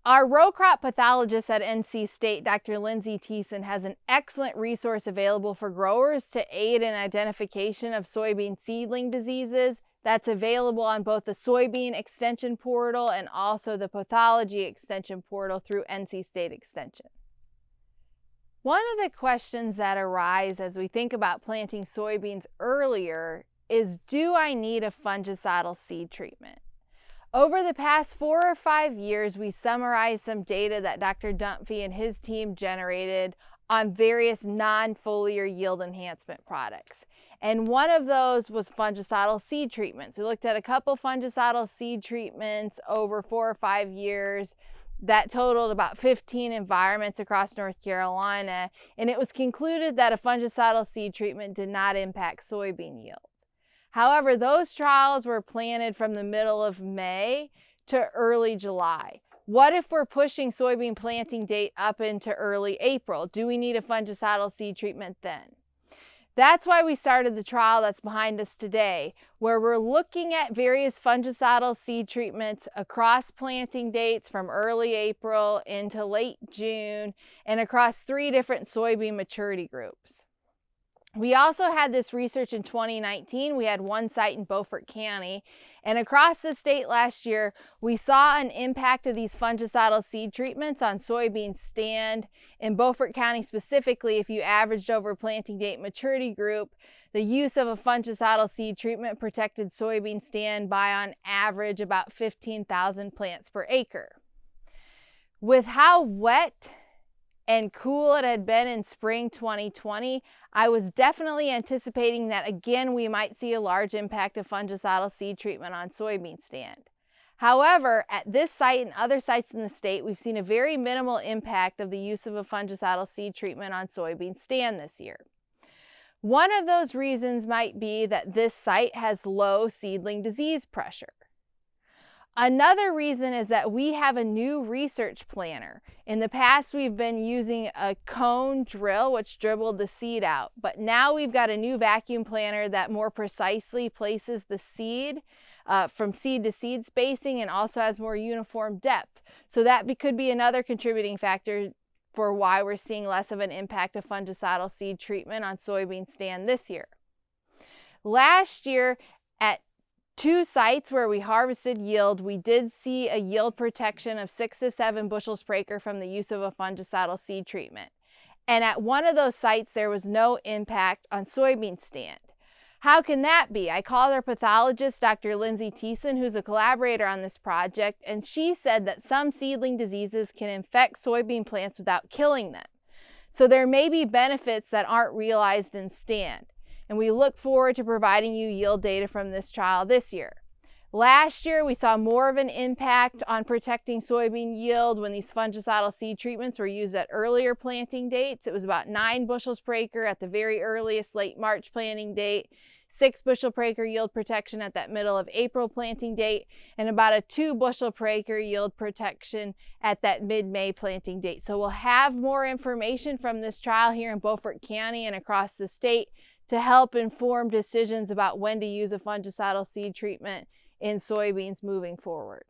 Our row crop pathologist at NC State, Dr. Lindsay Thiessen, has an excellent resource available for growers to aid in identification of soybean seedling diseases. That's available on both the Soybean Extension Portal and also the Pathology Extension Portal through NC State Extension. One of the questions that arise as we think about planting soybeans earlier is, do I need a fungicidal seed treatment? Over the past 4 or 5 years, we summarized some data that Dr. Dunphy and his team generated on various non-foliar yield enhancement products. And one of those was fungicidal seed treatments. We looked at a couple fungicidal seed treatments over 4 or 5 years that totaled about 15 environments across North Carolina, and it was concluded that a fungicidal seed treatment did not impact soybean yield. However, those trials were planted from the middle of May to early July. What if we're pushing soybean planting date up into early April? Do we need a fungicidal seed treatment then? That's why we started the trial that's behind us today, where we're looking at various fungicidal seed treatments across planting dates from early April into late June and across 3 different soybean maturity groups. We also had this research in 2019. We had one site in Beaufort County, and across the state last year, we saw an impact of these fungicidal seed treatments on soybean stand. In Beaufort County specifically, if you averaged over planting date maturity group, the use of a fungicidal seed treatment protected soybean stand by on average about 15,000 plants per acre. With how wet and cool it had been in spring 2020, I was definitely anticipating that again we might see a large impact of fungicidal seed treatment on soybean stand. However, at this site and other sites in the state, we've seen a very minimal impact of the use of a fungicidal seed treatment on soybean stand this year. One of those reasons might be that this site has low seedling disease pressure. Another reason is that we have a new research planter. In the past, we've been using a cone drill, which dribbled the seed out, but now we've got a new vacuum planter that more precisely places the seed from seed to seed spacing and also has more uniform depth. So that could be another contributing factor for why we're seeing less of an impact of fungicidal seed treatment on soybean stand this year. Last year, at 2 sites where we harvested yield, we did see a yield protection of 6 to 7 bushels per acre from the use of a fungicidal seed treatment. And at one of those sites, there was no impact on soybean stand. How can that be? I called our pathologist, Dr. Lindsay Thiessen, who's a collaborator on this project, and she said that some seedling diseases can infect soybean plants without killing them. So there may be benefits that aren't realized in stand. And we look forward to providing you yield data from this trial this year. Last year, we saw more of an impact on protecting soybean yield when these fungicidal seed treatments were used at earlier planting dates. It was about 9 bushels per acre at the very earliest late March planting date, 6 bushel per acre yield protection at that middle of April planting date, and about a 2 bushel per acre yield protection at that mid-May planting date. So we'll have more information from this trial here in Beaufort County and across the state to help inform decisions about when to use a fungicidal seed treatment in soybeans moving forward.